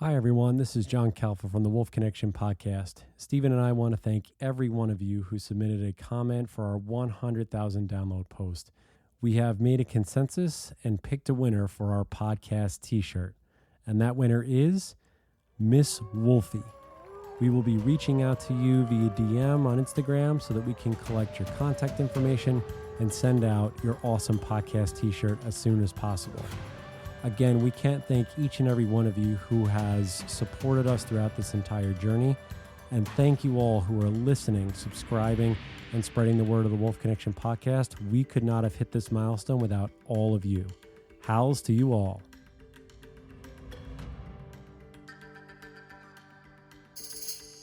Hi, everyone. This is John Kalfa from the Wolf Connection podcast. Stephen and I want to thank every one of you who submitted a comment for our 100,000 download post. We have made a consensus and picked a winner for our podcast t-shirt, and that winner is Miss Wolfie. We will be reaching out to you via DM on Instagram so that we can collect your contact information and send out your awesome podcast t-shirt as soon as possible. Again, we can't thank each and every one of you who has supported us throughout this entire journey. And thank you all who are listening, subscribing, and spreading the word of the Wolf Connection podcast. We could not have hit this milestone without all of you. Howls to you all.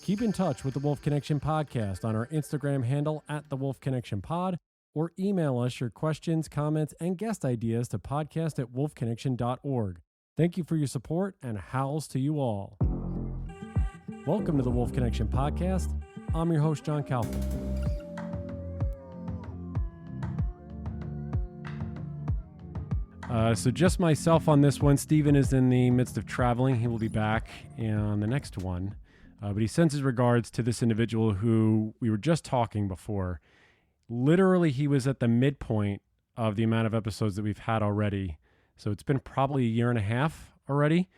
Keep in touch with the Wolf Connection podcast on our Instagram handle at the Wolf Connection Pod, or email us your questions, comments, and guest ideas to podcast@wolfconnection.org. Thank you for your support, and howls to you all. Welcome to the Wolf Connection podcast. I'm your host, John Kalfa. So just myself on this one. Stephen is in the midst of traveling. He will be back on the next one. But he sends his regards to this individual who we were just talking before. Literally, he was at the midpoint of the amount of episodes that we've had already. So it's been probably a year and a half already,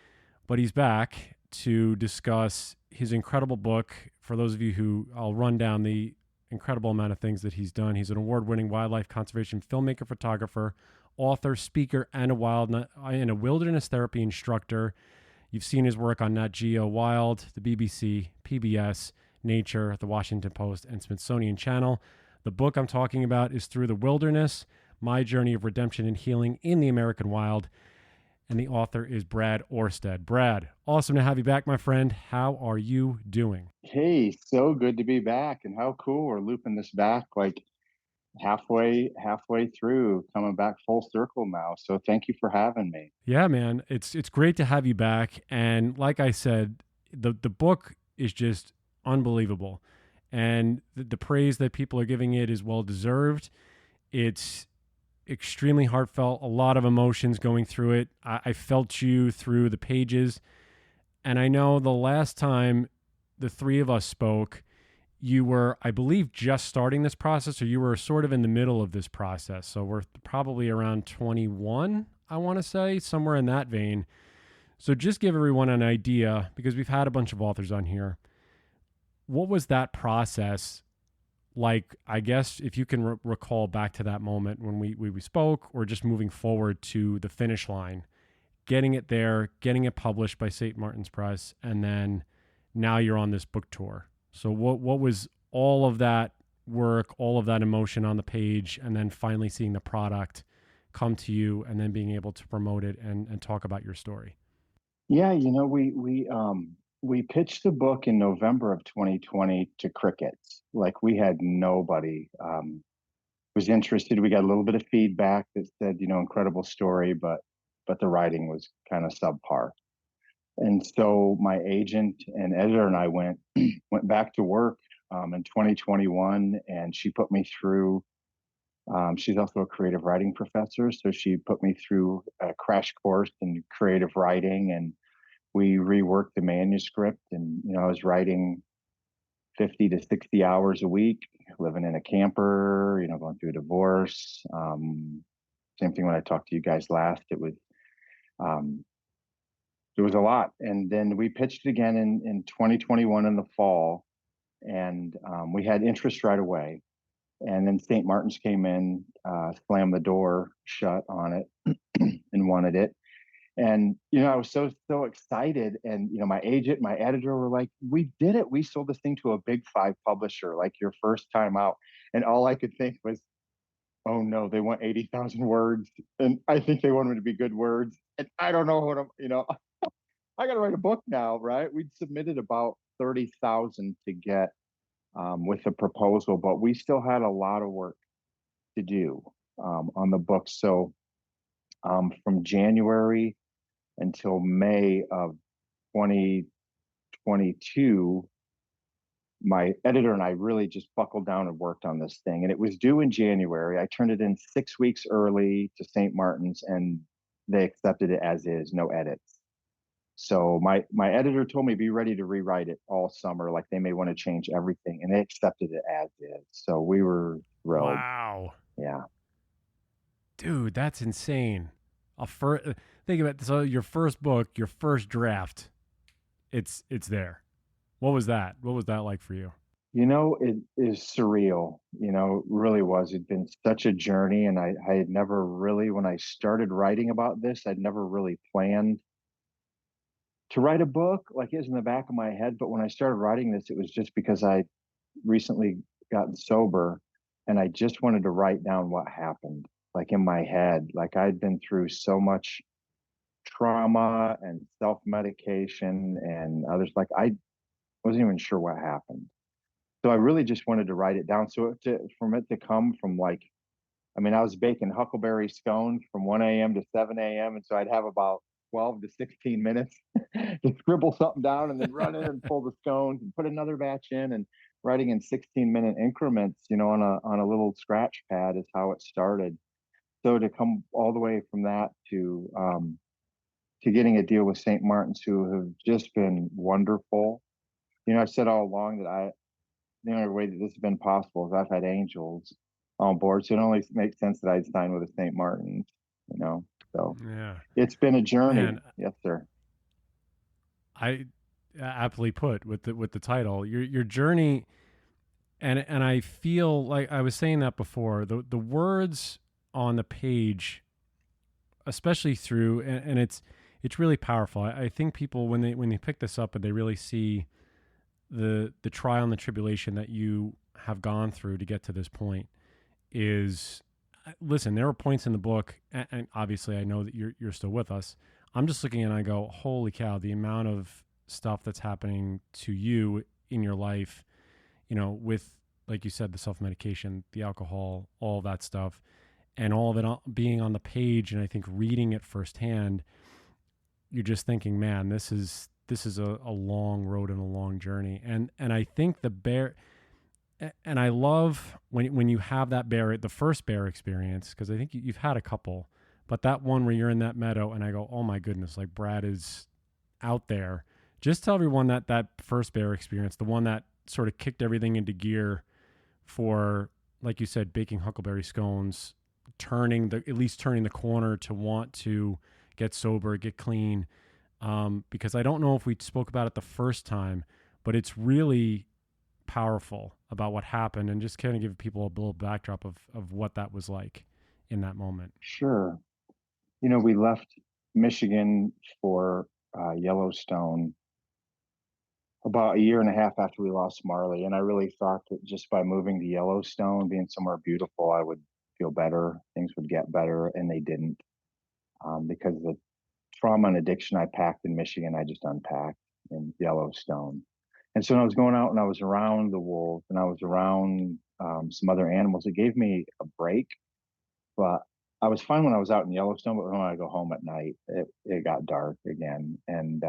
but he's back to discuss his incredible book. For those of you who, I'll run down the incredible amount of things that he's done. He's an award-winning wildlife conservation filmmaker, photographer, author, speaker, and a wilderness therapy instructor. You've seen his work on Nat Geo Wild, the BBC, PBS, Nature, the Washington Post, and Smithsonian Channel. The book I'm talking about is Through the Wilderness, My Journey of Redemption and Healing in the American Wild. And the author is Brad Orsted. Brad, awesome to have you back, my friend. How are you doing? Hey, so good to be back, and how cool we're looping this back like halfway through, coming back full circle now. So thank you for having me. Yeah, man, it's great to have you back. And like I said, the book is just unbelievable. And the praise that people are giving it is well deserved. It's extremely heartfelt, a lot of emotions going through it. I felt you through the pages. And I know the last time the three of us spoke, you were, I believe, just starting this process, or you were sort of in the middle of this process. So we're probably around 21, I want to say, somewhere in that vein. So just give everyone an idea, because we've had a bunch of authors on here. What was that process like? I guess if you can recall back to that moment when we spoke, or just moving forward to the finish line, getting it there, getting it published by St. Martin's Press, and then now you're on this book tour. So what was all of that work, all of that emotion on the page, and then finally seeing the product come to you, and then being able to promote it and talk about your story? Yeah, we pitched the book in November of 2020 to crickets. Like, we had nobody was interested. We got a little bit of feedback that said, incredible story, but the writing was kind of subpar. And so my agent and editor and I went back to work in 2021, and she put me through. She's also a creative writing professor, so she put me through a crash course in creative writing, and we reworked the manuscript. And I was writing 50 to 60 hours a week, living in a camper, going through a divorce. Same thing when I talked to you guys last. Um, it was a lot. And then we pitched it again in 2021 in the fall, and we had interest right away. And then St. Martin's came in, slammed the door shut on it, and wanted it. And I was so excited. And my agent, my editor were like, "We did it! We sold this thing to a big five publisher, like your first time out." And all I could think was, "Oh no, they want 80,000 words, and I think they want them to be good words, and I don't know what I'm." I got to write a book now, right? We'd submitted about 30,000 to get with a proposal, but we still had a lot of work to do on the book. So from January until May of 2022, my editor and I really just buckled down and worked on this thing. And it was due in January. I turned it in 6 weeks early to St. Martin's, and they accepted it as is, no edits. So my editor told me be ready to rewrite it all summer. Like they may want to change everything, and they accepted it as is. So we were thrilled. Wow. Yeah. Dude, that's insane. Think about this. So your first book, your first draft, it's there. What was that? What was that like for you? It is surreal. Really was. It'd been such a journey, and I had never really, when I started writing about this, I'd never really planned to write a book. Like it was in the back of my head, but when I started writing this, it was just because I recently gotten sober, and I just wanted to write down what happened, like in my head. Like I'd been through so much trauma and self-medication and others. Like I wasn't even sure what happened. So I really just wanted to write it down. So from it to come from like, I mean, I was baking huckleberry scones from 1 a.m. to 7 a.m. And so I'd have about 12 to 16 minutes to scribble something down and then run in and pull the scones and put another batch in, and writing in 16-minute increments, on a little scratch pad is how it started. So to come all the way from that to getting a deal with St. Martin's, who have just been wonderful. I've said all along that the only way that this has been possible is I've had angels on board. So it only makes sense that I'd sign with a St. Martin's, you know. So Yeah. it's been a journey. Man, Yes, sir. I aptly put with the title. Your journey, and I feel like I was saying that before. The words on the page, especially through, and it's really powerful. I think people when they pick this up and they really see the trial and the tribulation that you have gone through to get to this point is, listen, there are points in the book, and obviously I know that you're still with us. I'm just looking and I go, holy cow, the amount of stuff that's happening to you in your life, with, like you said, the self-medication, the alcohol, all that stuff, and all of it being on the page, and I think reading it firsthand, you're just thinking, man, this is a long road and a long journey. And I think the bear, and I love when you have that bear, the first bear experience, because I think you've had a couple, but that one where you're in that meadow and I go, oh my goodness, like Brad is out there. Just tell everyone that first bear experience, the one that sort of kicked everything into gear for, like you said, baking huckleberry scones, at least turning the corner to want to get sober, get clean. Because I don't know if we spoke about it the first time, but it's really powerful about what happened, and just kind of give people a little backdrop of what that was like in that moment. Sure. We left Michigan for Yellowstone about a year and a half after we lost Marley. And I really thought that just by moving to Yellowstone, being somewhere beautiful, I would feel better. Things would get better. And they didn't, because the trauma and addiction I packed in Michigan, I just unpacked in Yellowstone. And so when I was going out and I was around the wolves and I was around some other animals, it gave me a break. But I was fine when I was out in Yellowstone, but when I go home at night, it got dark again. And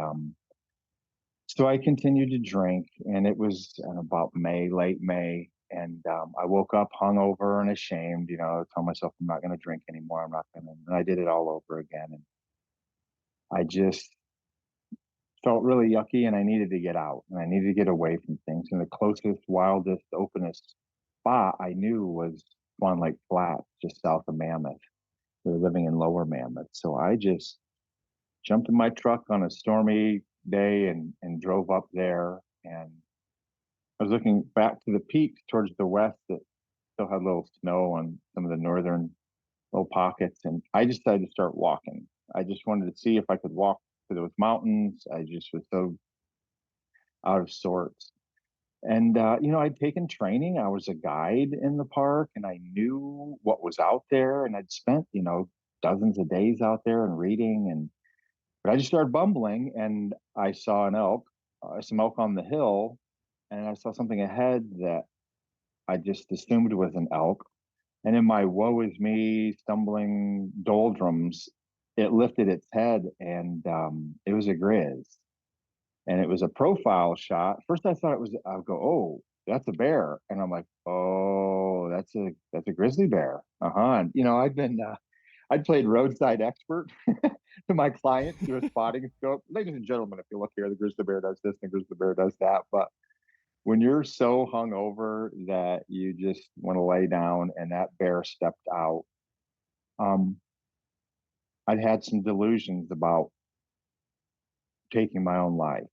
so I continued to drink, and it was in about May, late May. And I woke up hungover and ashamed, told myself I'm not going to drink anymore. I'm not going to. And I did it all over again. And I just felt really yucky, and I needed to get out and I needed to get away from things. And the closest, wildest, openest spot I knew was Swan Lake Flat, just south of Mammoth. We were living in Lower Mammoth. So I just jumped in my truck on a stormy day and drove up there. And I was looking back to the peaks towards the west that still had a little snow on some of the northern little pockets. And I decided to start walking. I just wanted to see if I could walk to those mountains. I just was so out of sorts. And, I'd taken training. I was a guide in the park and I knew what was out there. And I'd spent, dozens of days out there and reading. But I just started bumbling and I saw some elk on the hill, and I saw something ahead that I just assumed was an elk. And in my woe is me stumbling doldrums, it lifted its head, and it was a grizz. And it was a profile shot. First I thought I would go, oh, that's a bear. And I'm like, oh, that's a grizzly bear. Uh-huh. And I've been I played roadside expert to my clients through a spotting scope. Ladies and gentlemen, if you look here, the grizzly bear does this, and the grizzly bear does that. But when you're so hungover that you just want to lay down and that bear stepped out, um, I'd had some delusions about taking my own life.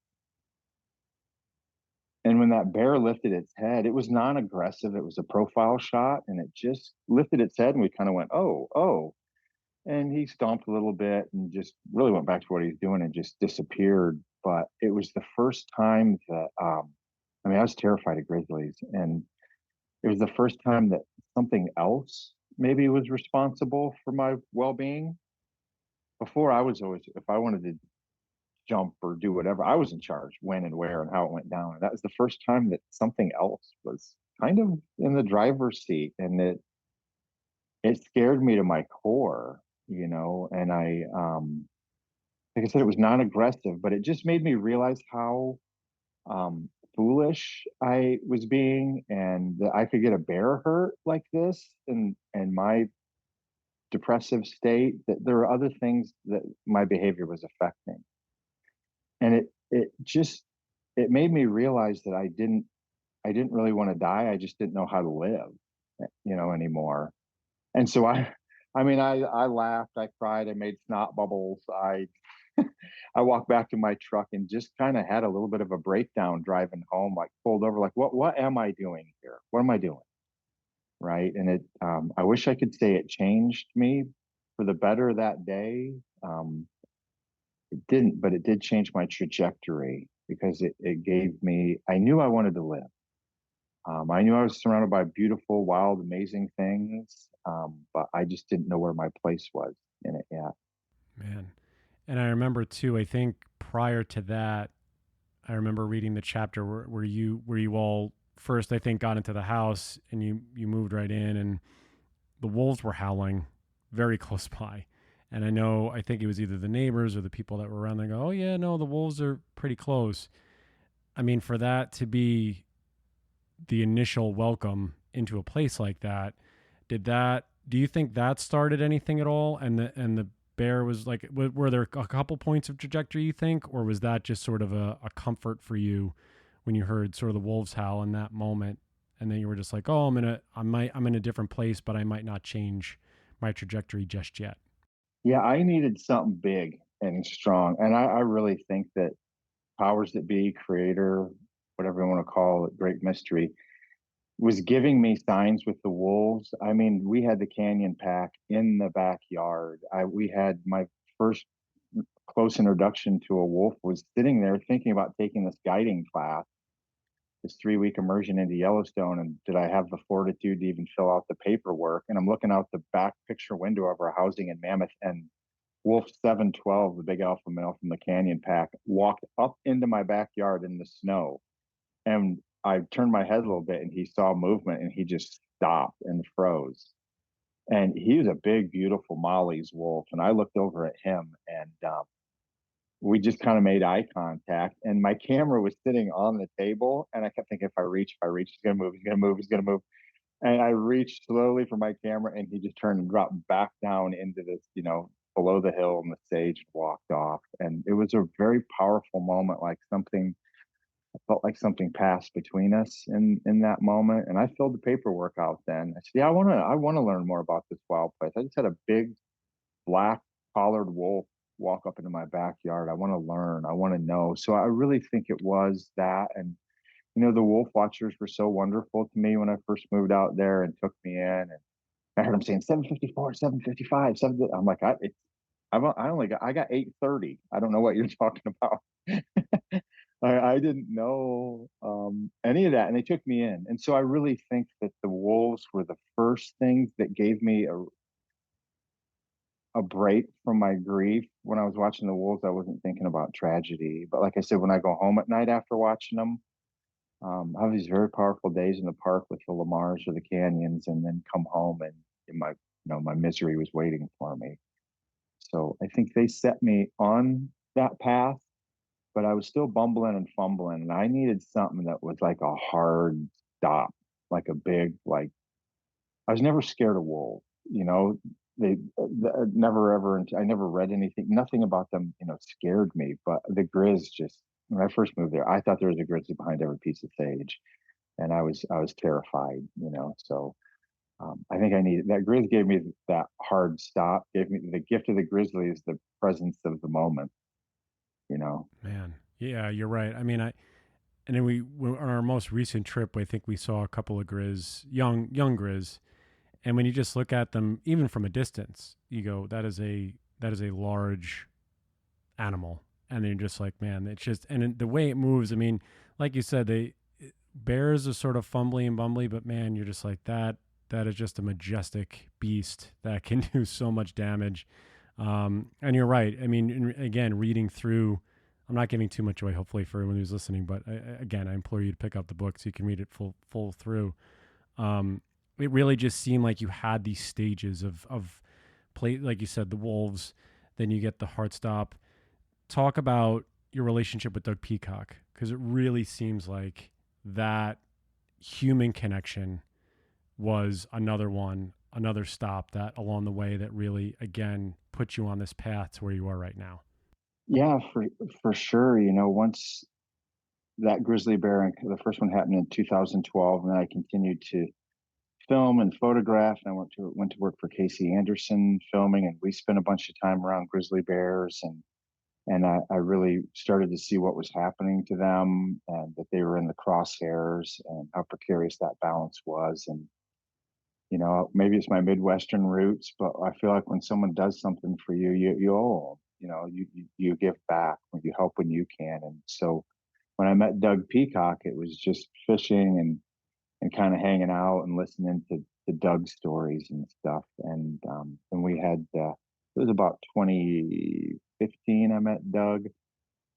And when that bear lifted its head, it was non-aggressive. It was a profile shot, and it just lifted its head, and we kind of went, "Oh, oh!" And he stomped a little bit and just really went back to what he was doing and just disappeared. But it was the first time that, I mean, I was terrified of grizzlies, and it was the first time that something else maybe was responsible for my well-being. Before, I was always, if I wanted to jump or do whatever, I was in charge when and where and how it went down. And that was the first time that something else was kind of in the driver's seat, and it scared me to my core, you know. And like I said, it was non-aggressive, but it just made me realize how foolish I was being, and that I could get a bear hurt like this, and my depressive state. That there are other things that my behavior was affecting, and it just it made me realize that I didn't really want to die. I just didn't know how to live, anymore. And so I mean, I laughed, I cried, I made snot bubbles. I walked back to my truck and just kind of had a little bit of a breakdown driving home, like pulled over, like, what am I doing here? What am I doing? Right. And I wish I could say it changed me for the better that day. It didn't, but it did change my trajectory because it gave me, I knew I wanted to live. I knew I was surrounded by beautiful, wild, amazing things, but I just didn't know where my place was in it yet. Man. And I remember too, I think prior to that, I remember reading the chapter where you all first I think got into the house and you moved right in and the wolves were howling very close by. And I think it was either the neighbors or the people that were around. They go, "Oh yeah, no, the wolves are pretty close." I mean, for that to be the initial welcome into a place like that, do you think that started anything at all? And the bear was like, were there a couple points of trajectory you think, or was that just sort of a comfort for you when you heard sort of the wolves howl in that moment, and then you were just like, oh, I'm in a different place, but I might not change my trajectory just yet. Yeah, I needed something big and strong. And I really think that powers that be, creator, whatever you want to call it, great mystery, was giving me signs with the wolves. I mean, we had the canyon pack in the backyard. We had my first close introduction to a wolf was sitting there thinking about taking this guiding class, this 3 week immersion into Yellowstone. And did I have the fortitude to even fill out the paperwork? And I'm looking out the back picture window of our housing in Mammoth, and Wolf 712, the big alpha male from the canyon pack, walked up into my backyard in the snow. And I turned my head a little bit and he saw movement and he just stopped and froze. And he was a big, beautiful Molly's wolf. And I looked over at him, and we just kind of made eye contact. And my camera was sitting on the table. And I kept thinking, if I reach, he's going to move, he's going to move, he's going to move. And I reached slowly for my camera, and he just turned and dropped back down into this, below the hill in the sage, and walked off. And it was a very powerful moment, like something, I felt like something passed between us in that moment. And I filled the paperwork out then. I said, yeah, I want to learn more about this wild place. I just had a big black collared wolf walk up into my backyard. I want to learn. I want to know. So I really think it was that. And the wolf watchers were so wonderful to me when I first moved out there and took me in. And I heard them saying 754, 755, 7. I'm like, I got 830. I don't know what you're talking about. I didn't know any of that, and they took me in. And so I really think that the wolves were the first things that gave me a break from my grief. When I was watching the wolves, I wasn't thinking about tragedy. But like I said, when I go home at night after watching them, I have these very powerful days in the park with the Lamars or the canyons, and then come home and my misery was waiting for me. So I think they set me on that path, but I was still bumbling and fumbling, and I needed something that was like a hard stop, like a big, like I was never scared of wolves. never ever, I never read anything, nothing about them, scared me. But the grizz just, when I first moved there, I thought there was a grizzly behind every piece of sage, and I was terrified. So I think I needed that. Grizz gave me that hard stop. Gave me the gift of the grizzly is the presence of the moment. You know. Man, yeah, you're right. I mean, and then on our most recent trip, I think we saw a couple of grizz, young grizz, and when you just look at them, even from a distance, you go, that is a large animal, and then you're just like, man, it's just, and the way it moves. I mean, like you said, bears are sort of fumbly and bumbly, but man, you're just like that. That is just a majestic beast that can do so much damage. And you're right. I mean, again, reading through, I'm not giving too much away, hopefully, for everyone who's listening. But again, I implore you to pick up the book so you can read it full through. Um, it really just seemed like you had these stages of play, like you said, the wolves. Then you get the heartstop. Talk about your relationship with Doug Peacock, because it really seems like that human connection was another stop that along the way that really, again, put you on this path to where you are right now. Yeah, for sure. Once that grizzly bear, and the first one happened in 2012, and then I continued to film and photograph. And I went to work for Casey Anderson filming, and we spent a bunch of time around grizzly bears, and I really started to see what was happening to them, and that they were in the crosshairs, and how precarious that balance was. And maybe it's my Midwestern roots, but I feel like when someone does something for you, you owe them. You give back when you help when you can. And so when I met Doug Peacock, it was just fishing and kind of hanging out and listening to Doug's stories and stuff. And we had it was about 2015 I met Doug.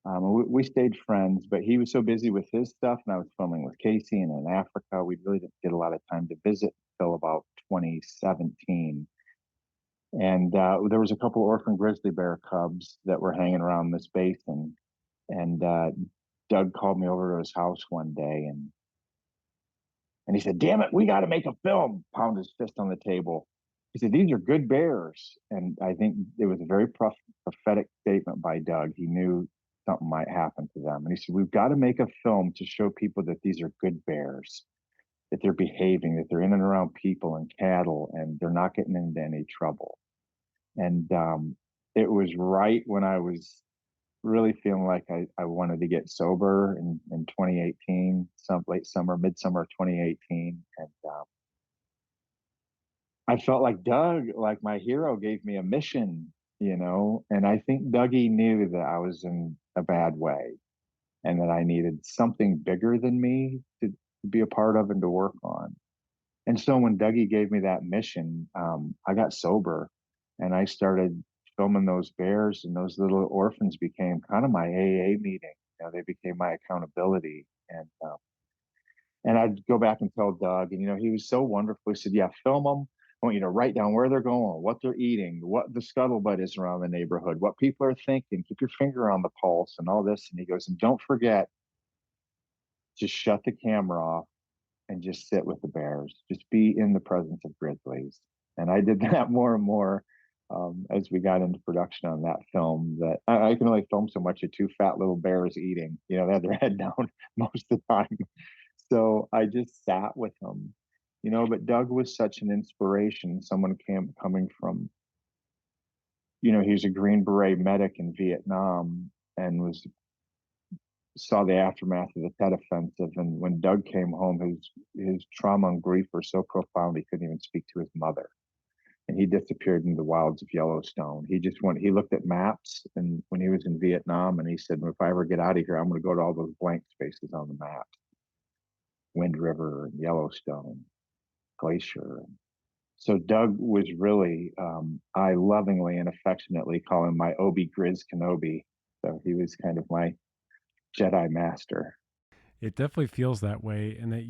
We stayed friends, but he was so busy with his stuff, and I was filming with Casey and in Africa. We really didn't get a lot of time to visit until about 2017. And there was a couple orphan grizzly bear cubs that were hanging around this basin. And Doug called me over to his house one day, and he said, "Damn it, we got to make a film." Pound his fist on the table. He said, "These are good bears." And I think it was a very prophetic statement by Doug. He knew something might happen to them. And he said, "We've got to make a film to show people that these are good bears, that they're behaving, that they're in and around people and cattle, and they're not getting into any trouble." And it was right when I was really feeling like I wanted to get sober in 2018, some late summer, midsummer of 2018. And I felt like Doug, like my hero, gave me a mission. And I think Dougie knew that I was in a bad way, and that I needed something bigger than me to be a part of and to work on. And so when Dougie gave me that mission, I got sober, and I started filming those bears, and those little orphans became kind of my AA meeting. They became my accountability. And I'd go back and tell Doug, and he was so wonderful. He said, "Yeah, film them. I want you to write down where they're going, what they're eating, what the scuttlebutt is around the neighborhood, what people are thinking. Keep your finger on the pulse and all this." And he goes, "And don't forget, just shut the camera off and just sit with the bears. Just be in the presence of grizzlies." And I did that more and more as we got into production on that film. That I can only film so much of two fat little bears eating. They had their head down most of the time. So I just sat with them. But Doug was such an inspiration. Someone coming from, he was a Green Beret medic in Vietnam, and saw the aftermath of the Tet Offensive. And when Doug came home, his trauma and grief were so profound he couldn't even speak to his mother, and he disappeared into the wilds of Yellowstone. He looked at maps, and when he was in Vietnam, and he said, "If I ever get out of here, I'm going to go to all those blank spaces on the map: Wind River and Yellowstone, Glacier." So Doug was really, I lovingly and affectionately call him my Obi Grizz Kenobi. So he was kind of my Jedi master. It definitely feels that way, and that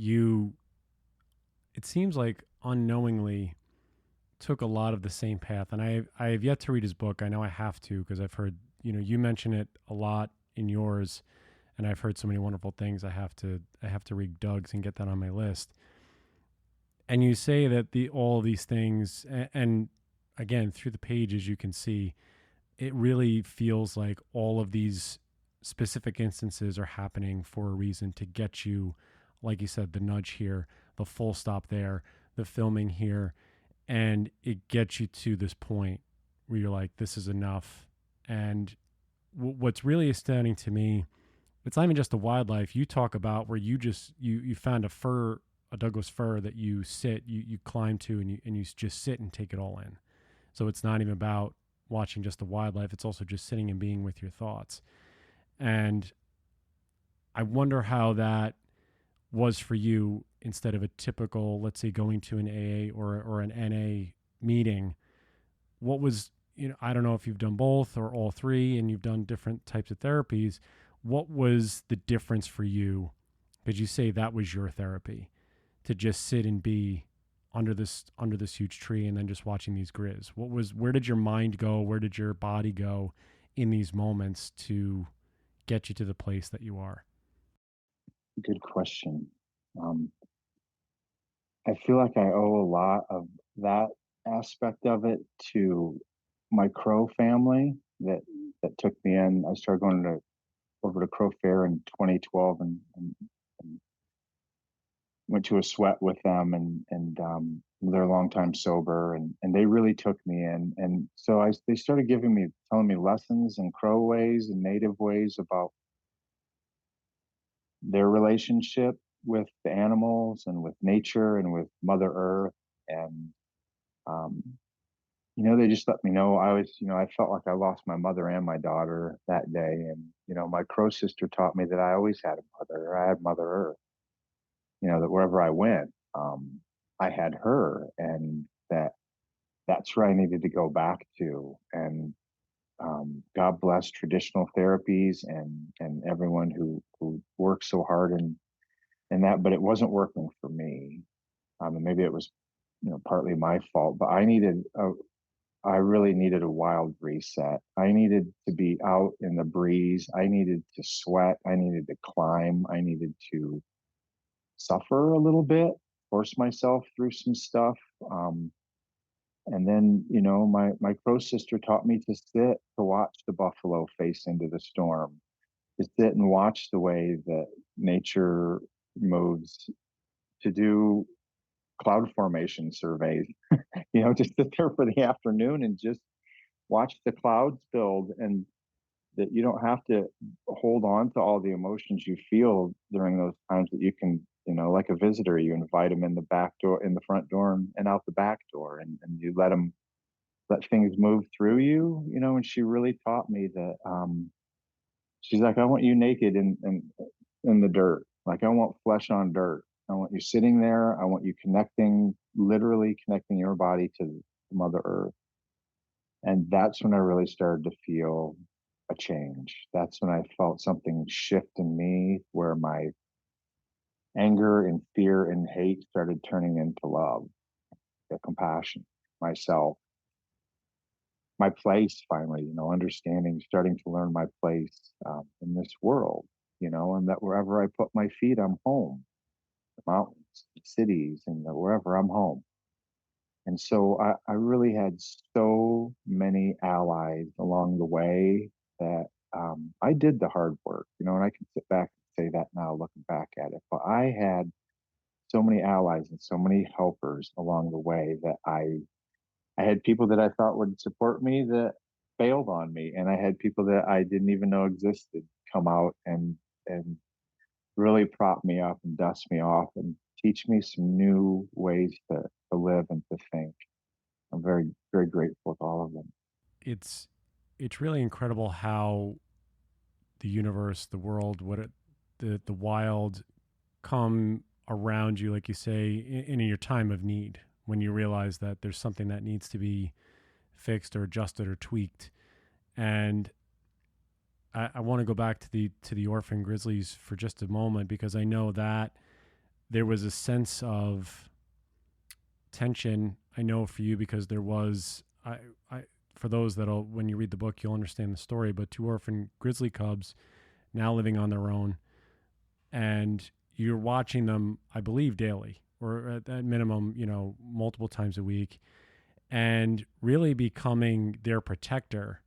it seems like unknowingly took a lot of the same path. And I have yet to read his book. I know I have to, because I've heard, you mention it a lot in yours, and I've heard so many wonderful things. I have to read Doug's and get that on my list. And you say that all these things, and again, through the pages, you can see it really feels like all of these specific instances are happening for a reason to get you, like you said, the nudge here, the full stop there, the filming here, and it gets you to this point where you're like, this is enough. And what's really astounding to me, it's not even just the wildlife. You talk about where you found a Douglas fir that you climb to, and you just sit and take it all in. So it's not even about watching just the wildlife. It's also just sitting and being with your thoughts. And I wonder how that was for you instead of a typical, let's say, going to an AA or an NA meeting. What was, I don't know if you've done both or all three and you've done different types of therapies. What was the difference for you? Because you say that was your therapy, to just sit and be under this huge tree and then just watching these grizz. Where did your mind go? Where did your body go in these moments to get you to the place that you are? Good question. Um, I feel like I owe a lot of that aspect of it to my Crow family that took me in. I started going over to Crow Fair in 2012 and went to a sweat with them and they're a long time sober and they really took me in. And so they started telling me lessons and Crow ways and native ways about their relationship with the animals and with nature and with Mother Earth. And, um, they just let me know I felt like I lost my mother and my daughter that day. And, my Crow sister taught me that I always had a mother. I had Mother Earth, that wherever I went, I had her and that's where I needed to go back to. And God bless traditional therapies and everyone who works so hard and that, but it wasn't working for me. And maybe it was, partly my fault, but I really needed a wild reset. I needed to be out in the breeze. I needed to sweat. I needed to climb. I needed to suffer a little bit, force myself through some stuff. And then, my Crow sister taught me to sit, to watch the buffalo face into the storm, to sit and watch the way that nature moves, to do cloud formation surveys, just sit there for the afternoon and just watch the clouds build and that you don't have to hold on to all the emotions you feel during those times that you can, like a visitor, you invite them in the back door, in the front door and out the back door and you let things move through you, and she really taught me that, she's like, I want you naked in the dirt. Like I want flesh on dirt. I want you sitting there. I want you literally connecting your body to Mother Earth. And that's when I really started to feel a change. That's when I felt something shift in me where my anger and fear and hate started turning into love, compassion, myself, my place finally, understanding, starting to learn my place in this world, and that wherever I put my feet, I'm home, the mountains, the cities, and wherever I'm home. And so I really had so many allies along the way that I did the hard work, and I can sit back and say that now looking back at it. But I had so many allies and so many helpers along the way that I had people that I thought would support me that bailed on me, and I had people that I didn't even know existed come out and really prop me up and dust me off and teach me some new ways to live and to think. I'm very, very grateful to all of them. It's it's really incredible how the universe, the world, the wild come around you, like you say, in your time of need, when you realize that there's something that needs to be fixed or adjusted or tweaked. And I want to go back to the orphan grizzlies for just a moment, because I know that there was a sense of tension. I know for you, because there was, I for those that'll, when you read the book, you'll understand the story, but two orphan grizzly cubs now living on their own, and you're watching them, I believe, daily or at minimum, multiple times a week. and really becoming their protector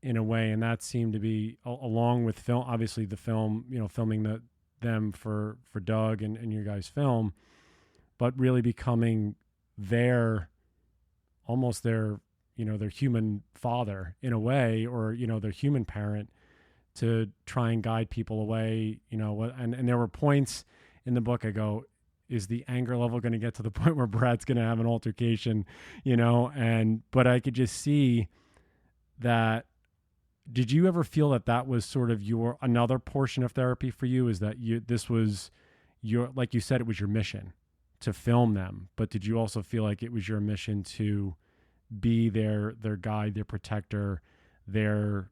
in a way. And that seemed to be along with film, obviously the film, filming them for Doug and your guys' film, but really becoming their almost their human father in a way, or their human parent, to try and guide people away. And there were points in the book I go, is the anger level going to get to the point where Brad's going to have an altercation, and but I could just see that. Did you ever feel that that was sort of your another portion of therapy for you? Is that this was your, like you said, it was your mission to film them, but did you also feel like it was your mission to be their guide, their protector, their,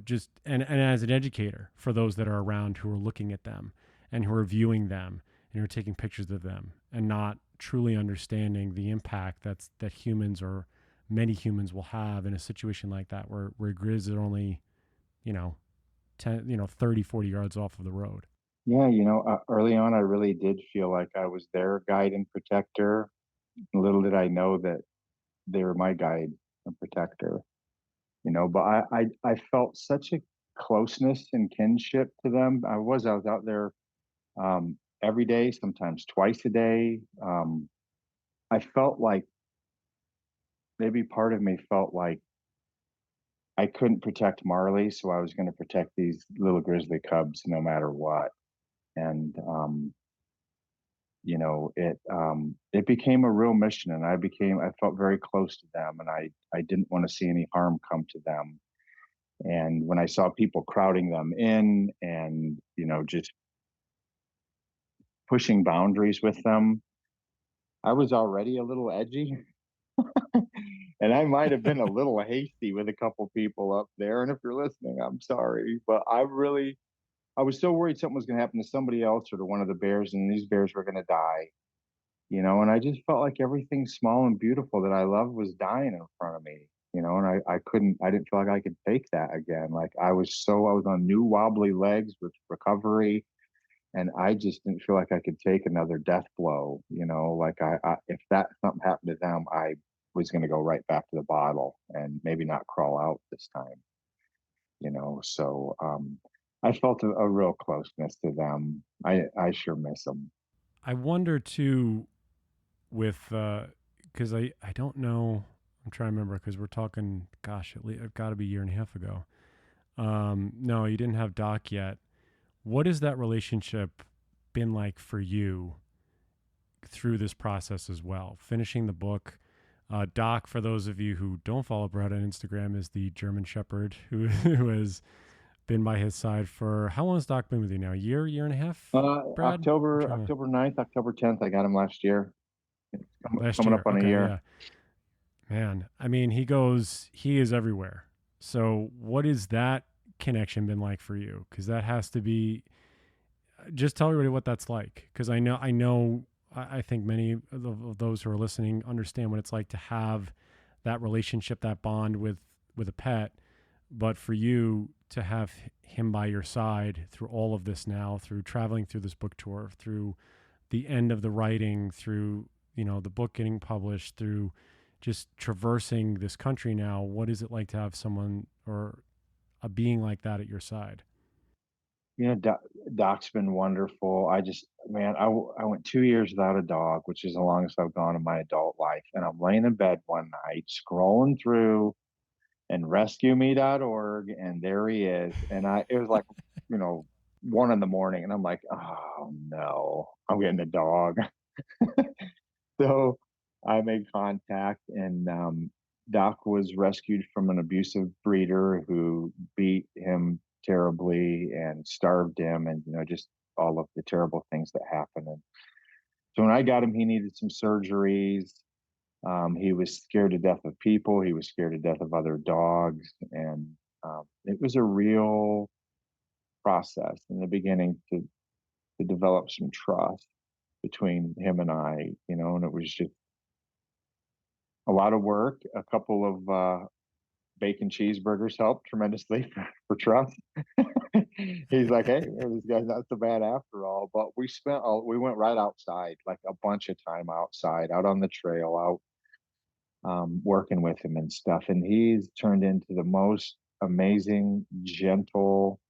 just, and as an educator for those that are around who are looking at them and who are viewing them and who are taking pictures of them and not truly understanding the impact that humans, or many humans, will have in a situation like that, where grizz are only, you know 10, 30, 40 yards off of the road. Yeah, early on, I really did feel like I was their guide and protector. Little did I know that they were my guide and protector. But I felt such a closeness and kinship to them. I was out there every day, sometimes twice a day. I felt like maybe part of me felt like I couldn't protect Marley, so I was going to protect these little grizzly cubs no matter what. And it became a real mission, and I felt very close to them, and I didn't want to see any harm come to them. And when I saw people crowding them in, and just pushing boundaries with them, I was already a little edgy, and I might have been a little hasty with a couple people up there. And if you're listening, I'm sorry, but I was so worried something was going to happen to somebody else or to one of the bears, and these bears were going to die. And I just felt like everything small and beautiful that I loved was dying in front of me. And I didn't feel like I could take that again. Like I was on new wobbly legs with recovery, and I just didn't feel like I could take another death blow. Like if that something happened to them, I was going to go right back to the bottle and maybe not crawl out this time. So I felt a real closeness to them. I sure miss them. I wonder too, with because I don't know. I'm trying to remember, because we're talking, gosh, at least it got to be a year and a half ago. No, you didn't have Doc yet. What has that relationship been like for you through this process as well? Finishing the book. Doc, for those of you who don't follow Brad on Instagram, is the German Shepherd who has been by his side for, how long has Doc been with you now? A year and a half, Brad? I'm October trying to, October 9th, October 10th. I got him last year. It's last coming up year. on a Okay, year. yeah. Man, I mean, he is everywhere. So, what has that connection been like for you? Because that has to be, just tell everybody what that's like. Because I think many of those who are listening understand what it's like to have that relationship, that bond with a pet. But for you to have him by your side through all of this now, through traveling through this book tour, through the end of the writing, through the book getting published, through just traversing this country now, what is it like to have someone, or a being like that at your side? Doc's been wonderful. Man, I went 2 years without a dog, which is the longest I've gone in my adult life. And I'm laying in bed one night, scrolling through and rescueme.org, and there he is. And it was like, you know, 1 in the morning, and I'm like, oh no, I'm getting a dog. So I made contact, and Doc was rescued from an abusive breeder who beat him terribly and starved him, and just all of the terrible things that happened. And so when I got him, he needed some surgeries. He was scared to death of people. He was scared to death of other dogs, and it was a real process in the beginning to develop some trust between him and I. And it was just a lot of work. A couple of bacon cheeseburgers helped tremendously for trust. He's like, hey, this guy's not so bad after all. But we went right outside, like a bunch of time outside, out on the trail, out. working with him and stuff. And he's turned into the most amazing, gentle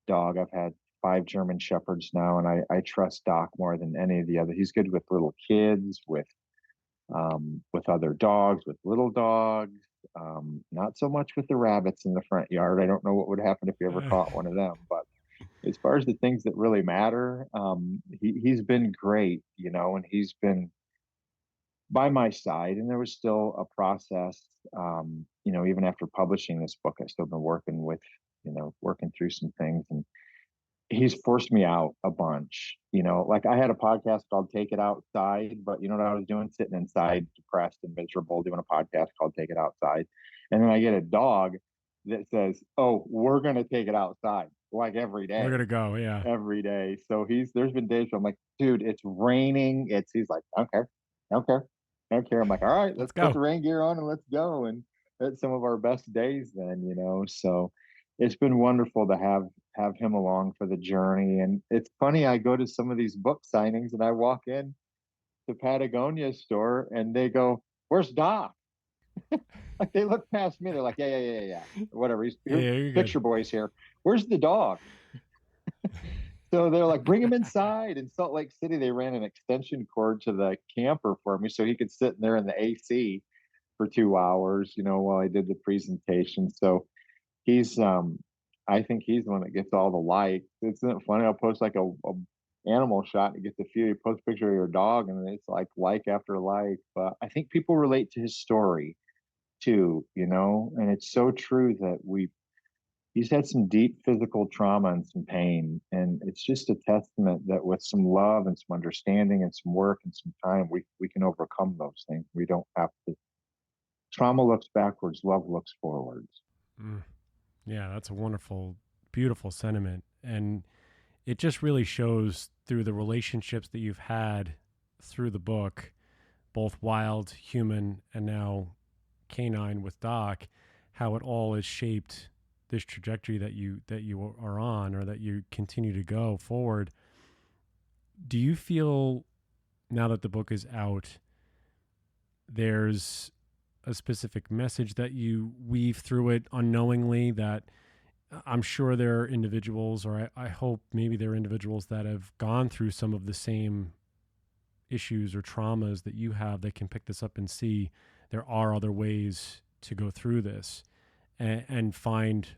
dog. I've had 5 German Shepherds now, and I trust Doc more than any of the other. He's good with little kids, with other dogs, with little dogs. Not so much with the rabbits in the front yard. I don't know what would happen if you ever caught one of them, but as far as the things that really matter, he's been great, and he's been by my side. And there was still a process, even after publishing this book, I still been working with, working through some things, and he's forced me out a bunch. Like I had a podcast called Take It Outside, but you know what I was doing? Sitting inside, depressed and miserable, doing a podcast called Take It Outside. And then I get a dog that says, "Oh, we're gonna take it outside," like We're gonna go. Yeah. every day. So there's been days where I'm like, dude, it's raining. He's like, I don't care, I don't care, I don't care. I'm like, all right, Let's let's put go. the rain gear on and let's go. And it's some of our best days then. So it's been wonderful to have him along for the journey. And it's funny, I go to some of these book signings and I walk in the Patagonia store and they go, "Where's Doc?" Like they look past me, they're like, "Yeah, yeah, yeah, yeah, whatever. He's Yeah, here, yeah, you're good. picture boy's here. Where's the dog?" So they're like, "Bring him inside." In Salt Lake City, they ran an extension cord to the camper for me so he could sit in there in the AC for 2 hours, while I did the presentation. So he's, I think he's the one that gets all the likes. Isn't it funny? I'll post like a animal shot and get the few. You post a picture of your dog and it's like after like. But I think people relate to his story too, and it's so true that he's had some deep physical trauma and some pain. And it's just a testament that with some love and some understanding and some work and some time, we can overcome those things. We don't have to. Trauma looks backwards, love looks forwards. Mm. Yeah, that's a wonderful, beautiful sentiment. And it just really shows through the relationships that you've had through the book, both wild, human, and now canine with Doc, how it all has shaped this trajectory that you are on, or that you continue to go forward. Do you feel, now that the book is out, there's a specific message that you weave through it unknowingly, that I'm sure there are individuals, or I hope maybe there are individuals that have gone through some of the same issues or traumas that you have, that can pick this up and see there are other ways to go through this, and find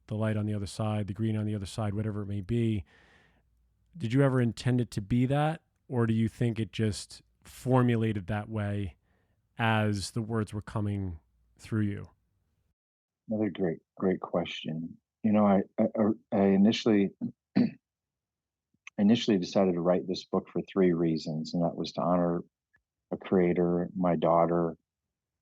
the light on the other side, the green on the other side, whatever it may be. Did you ever intend it to be that, or do you think it just formulated that way as the words were coming through you? Another great, great question. I initially decided to write this book for 3 reasons, and that was to honor a creator, my daughter,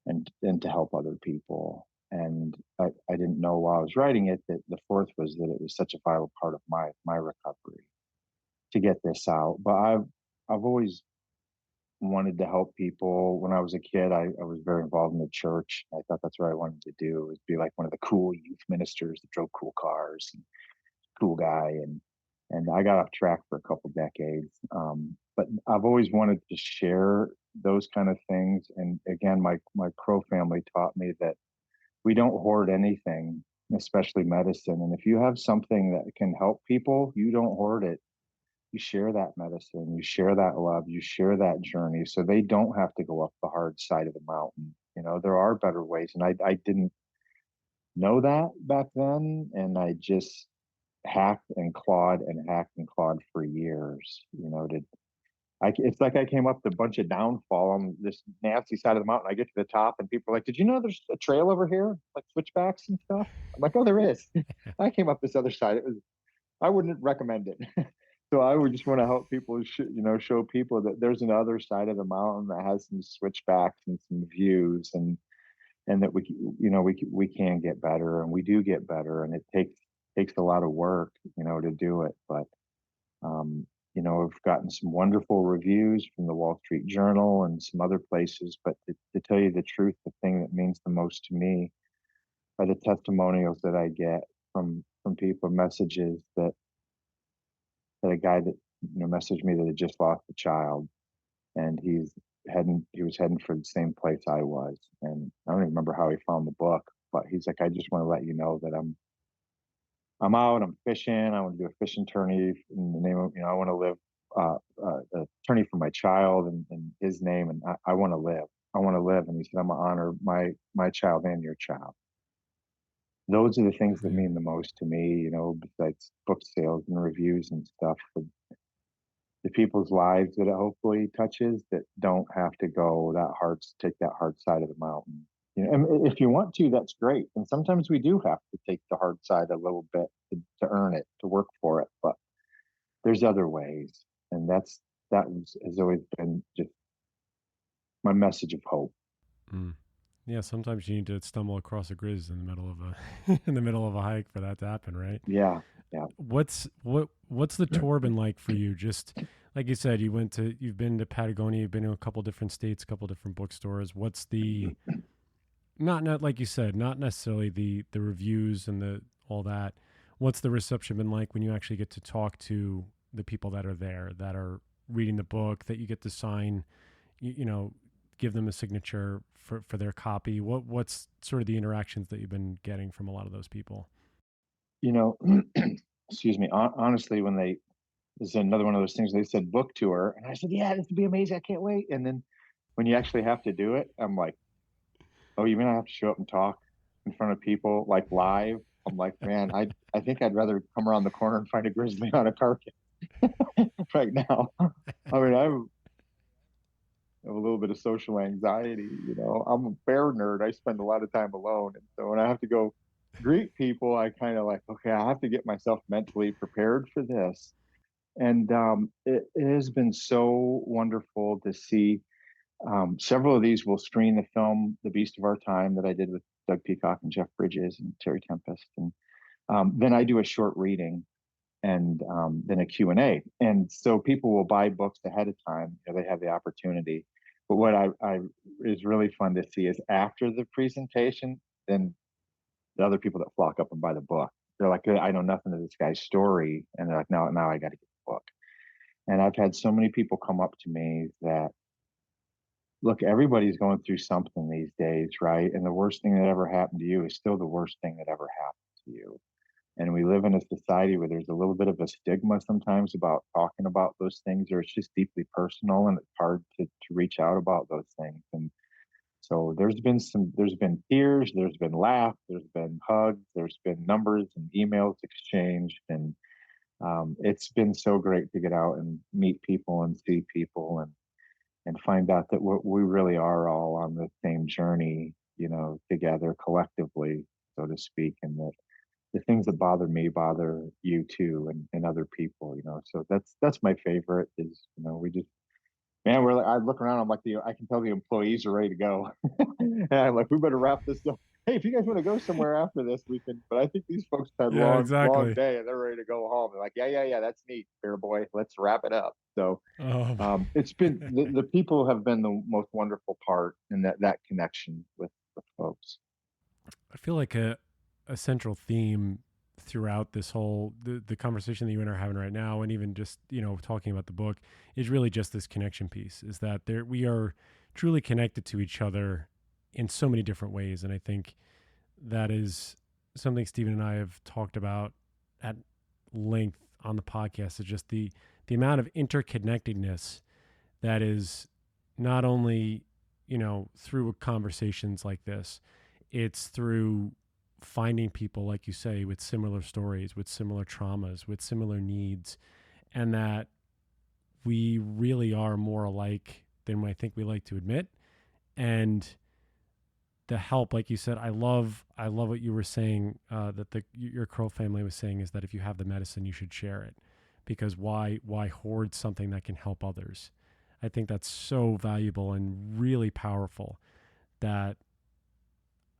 and to help other people. And I didn't know while I was writing it that the fourth was that it was such a vital part of my recovery to get this out. But I've always wanted to help people. When I was a kid, I was very involved in the church. I thought that's what I wanted to do, was be like one of the cool youth ministers that drove cool cars, and cool guy. And I got off track for a couple decades. But I've always wanted to share those kind of things. And again, my Crow family taught me that we don't hoard anything, especially medicine. And if you have something that can help people, you don't hoard it. You share that medicine, you share that love, you share that journey, so they don't have to go up the hard side of the mountain. There are better ways. And I didn't know that back then. And I just hacked and clawed for years. It's like I came up the bunch of downfall on this nasty side of the mountain. I get to the top and people are like, "Did you know there's a trail over here? Like switchbacks and stuff?" I'm like, "Oh, there is." I came up this other side. I wouldn't recommend it. So I would just want to help people, show people that there's another side of the mountain that has some switchbacks and some views, and that we can get better, and we do get better, and it takes a lot of work, to do it. But I've gotten some wonderful reviews from the Wall Street Journal and some other places. But to tell you the truth, the thing that means the most to me are the testimonials that I get from people, messages that a guy that messaged me that had just lost a child, and he was heading for the same place I was. And I don't even remember how he found the book, but he's like, I just want to let you know that I'm out, I'm fishing, I want to do a fishing tourney in the name of, I want to live a tourney for my child in his name, and I want to live. I want to live. And he said, I'm gonna honor my child and your child. Those are the things that Yeah. mean the most to me, besides book sales and reviews and stuff. The people's lives that it hopefully touches that don't have to go that hard, take that hard side of the mountain. And if you want to, that's great. And sometimes we do have to take the hard side a little bit to earn it, to work for it. But there's other ways, and has always been just my message of hope. Mm. Yeah, sometimes you need to stumble across a grizz in the middle of a in the middle of a hike for that to happen, right? Yeah, yeah. What's the tour been like for you? Just like you said, you've been to Patagonia, you've been to a couple different states, a couple different bookstores. What's the not like you said, not necessarily the reviews and the all that. What's the reception been like when you actually get to talk to the people that are there, that are reading the book, that you get to sign, you know, give them a signature for their copy? What's sort of the interactions that you've been getting from a lot of those people? You know, excuse me. Honestly, this is another one of those things. They said book tour, and I said, yeah, this would be amazing. I can't wait. And then when you actually have to do it, I'm like, oh, you mean I have to show up and talk in front of people like live? I'm like, man, I think I'd rather come around the corner and find a grizzly on a carcass right now. I mean, have a little bit of social anxiety. I'm a bear nerd. I spend a lot of time alone, and so when I have to go greet people, I kind of like, okay, I have to get myself mentally prepared for this. And it has been so wonderful to see. Several of these will screen the film "The Beast of Our Time" that I did with Doug Peacock and Jeff Bridges and Terry Tempest, and then I do a short reading and then a Q&A. And so people will buy books ahead of time. They have the opportunity. But what I is really fun to see is after the presentation, then the other people that flock up and buy the book. They're like, I know nothing of this guy's story. And they're like, now I got to get the book. And I've had so many people come up to me that, look, everybody's going through something these days, right? And the worst thing that ever happened to you is still the worst thing that ever happened to you. And we live in a society where there's a little bit of a stigma sometimes about talking about those things, or it's just deeply personal and it's hard to reach out about those things. And so there's been tears, there's been laughs, there's been hugs, there's been numbers and emails exchanged. And it's been so great to get out and meet people and see people and find out that we really are all on the same journey, together collectively, so to speak, and that the things that bother me bother you too, and other people, so that's my favorite is, we just, man, we're like, I look around, I'm like, I can tell the employees are ready to go. And I'm like, we better wrap this up. Hey, if you guys want to go somewhere after this, we can, but I think these folks had Yeah, long exactly. day and they're ready to go home. They're like, yeah, that's neat, fair boy, let's wrap it up. So Oh, it's been the people have been the most wonderful part in that connection with folks. I feel like a central theme throughout this whole the conversation that you and I are having right now, and even just talking about the book, is really just this connection piece. Is that there we are truly connected to each other in so many different ways, and I think that is something Stephen and I have talked about at length on the podcast. Is just the amount of interconnectedness that is not only through conversations like this, it's through finding people like you say with similar stories, with similar traumas, with similar needs, and that we really are more alike than I think we like to admit. And the help, like you said, I love what you were saying, that your Crow family was saying, is that if you have the medicine, you should share it, because why hoard something that can help others? I think that's so valuable and really powerful, that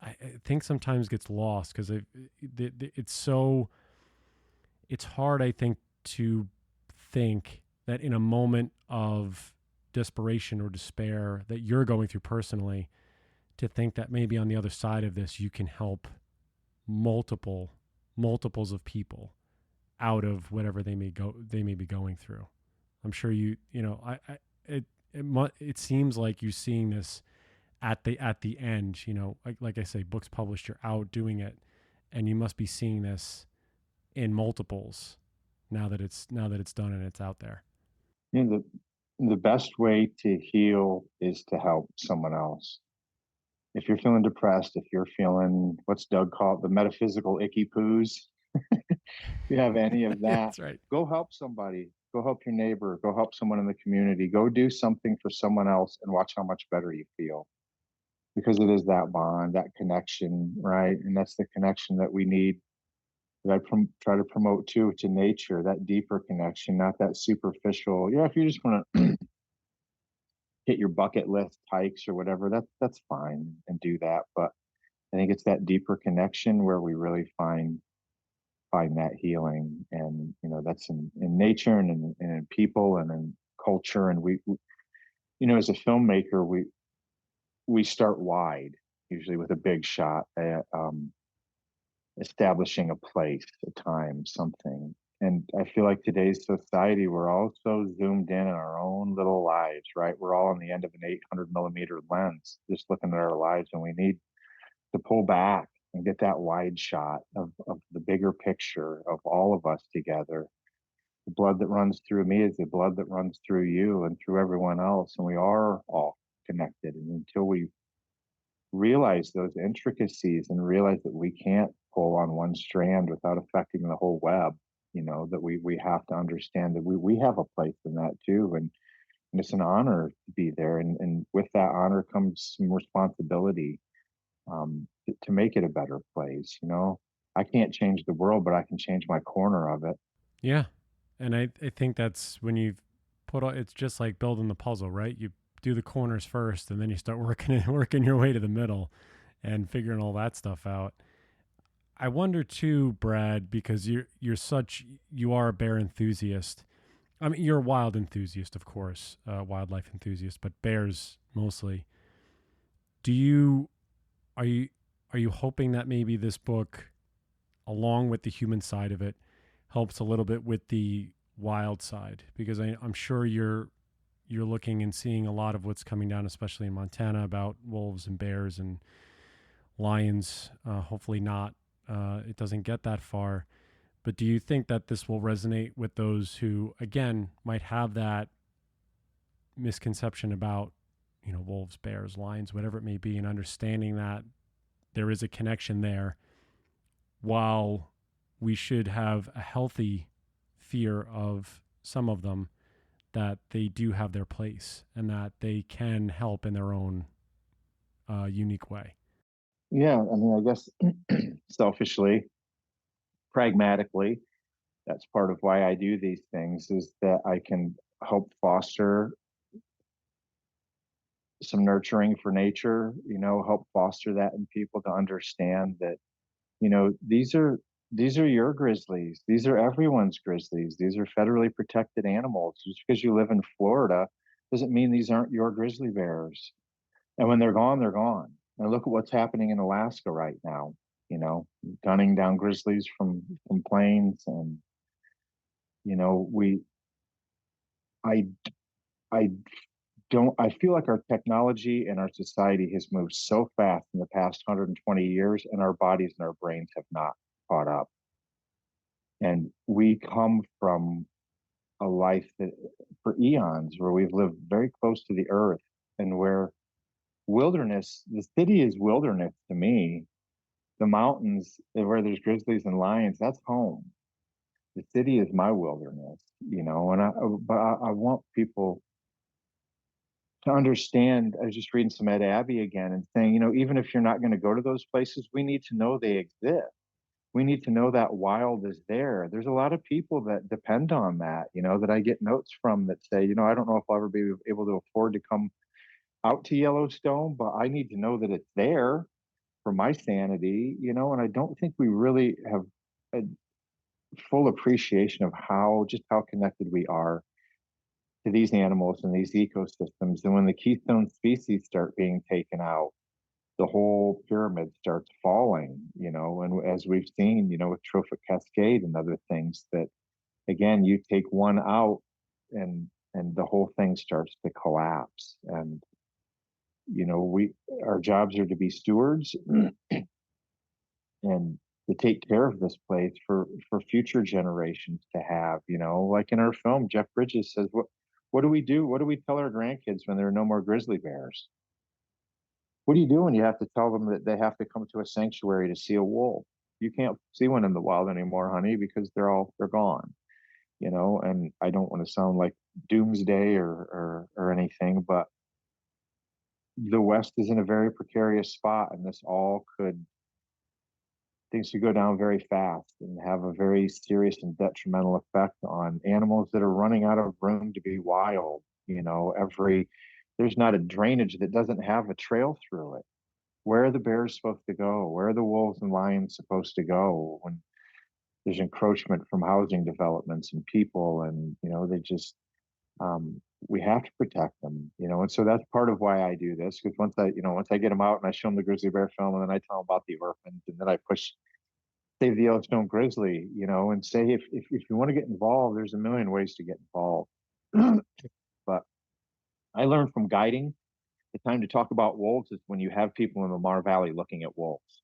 I think sometimes gets lost because it's hard, I think, to think that in a moment of desperation or despair that you're going through personally, to think that maybe on the other side of this you can help multiples of people out of whatever they may be going through. I'm sure I it seems like you're seeing this at the end. You know, like I say, books published, you're out doing it, and you must be seeing this in multiples now that it's done and it's out there. You know, the best way to heal is to help someone else. If you're feeling depressed, if you're feeling what's Doug called the metaphysical icky poos, if you have any of Yeah, that, that's right. go help somebody. Go help your neighbor. Go help someone in the community. Go do something for someone else and watch how much better you feel. Because it is that bond, that connection, right? And that's the connection that we need, that try to promote too, to nature, that deeper connection, not that superficial. Yeah, if you just want to hit your bucket list hikes or whatever, that's fine and do that. But I think it's that deeper connection where we really find that healing. And that's in nature and in people and in culture. And as a filmmaker, we start wide, usually with a big shot, establishing a place, a time, something. And I feel like today's society, we're all so zoomed in our own little lives, right? We're all on the end of an 800 millimeter lens, just looking at our lives, and we need to pull back and get that wide shot of the bigger picture of all of us together. The blood that runs through me is the blood that runs through you and through everyone else. And we are all connected. And until we realize those intricacies and realize that we can't pull on one strand without affecting the whole web, that we have to understand that we have a place in that too. And it's an honor to be there. And with that honor comes some responsibility, to make it a better place. I can't change the world, but I can change my corner of it. Yeah. And I think that's when you've it's just like building the puzzle, right? You do the corners first and then you start working your way to the middle and figuring all that stuff out. I wonder too, Brad, because you are a bear enthusiast. I mean, you're a wild enthusiast, of course, wildlife enthusiast, but bears mostly. Do you are you are you hoping that maybe this book, along with the human side of it, helps a little bit with the wild side? Because I'm sure you're looking and seeing a lot of what's coming down, especially in Montana, about wolves and bears and lions. Hopefully not. It doesn't get that far. But do you think that this will resonate with those who, again, might have that misconception about, wolves, bears, lions, whatever it may be, and understanding that there is a connection there, while we should have a healthy fear of some of them, that they do have their place and that they can help in their own unique way. Yeah, I mean, I guess selfishly, pragmatically, that's part of why I do these things, is that I can help foster some nurturing for nature, help foster that in people to understand that, these are your grizzlies. These are everyone's grizzlies. These are federally protected animals. Just because you live in Florida doesn't mean these aren't your grizzly bears. And when they're gone, they're gone. And look at what's happening in Alaska right now, gunning down grizzlies from planes. And, we I I don't I feel like our technology and our society has moved so fast in the past 120 years, and our bodies and our brains have not caught up. And we come from a life that, for eons, where we've lived very close to the earth, and where the city is wilderness to me. The mountains where there's grizzlies and lions, that's home. The city is my wilderness, but I want people to understand. I was just reading some Ed Abbey again and saying, even if you're not going to go to those places, we need to know they exist. We need to know that wild is there. There's a lot of people that depend on that, that I get notes from that say, I don't know if I'll ever be able to afford to come out to Yellowstone, but I need to know that it's there for my sanity, and I don't think we really have a full appreciation of how connected we are to these animals and these ecosystems. And when the keystone species start being taken out, the whole pyramid starts falling, and as we've seen, with trophic cascade and other things, that again, you take one out, and and the whole thing starts to collapse. And we our jobs are to be stewards and to take care of this place for future generations to have. Like in our film, Jeff Bridges says, what do we do? What do we tell our grandkids when there are no more grizzly bears? What do you do when you have to tell them that they have to come to a sanctuary to see a wolf? You can't see one in the wild anymore, honey, because they're gone. And I don't want to sound like doomsday or anything, but the West is in a very precarious spot, and this all could things could go down very fast and have a very serious and detrimental effect on animals that are running out of room to be wild. There's not a drainage that doesn't have a trail through it. Where are the bears supposed to go? Where are the wolves and lions supposed to go when there's encroachment from housing developments and people? And they just we have to protect them. And so that's part of why I do this, because once I get them out and I show them the grizzly bear film, and then I tell them about the orphans, and then I push Save the Yellowstone Grizzly, and say if you want to get involved, there's a million ways to get involved. But I learned from guiding, the time to talk about wolves is when you have people in the Lamar Valley looking at wolves.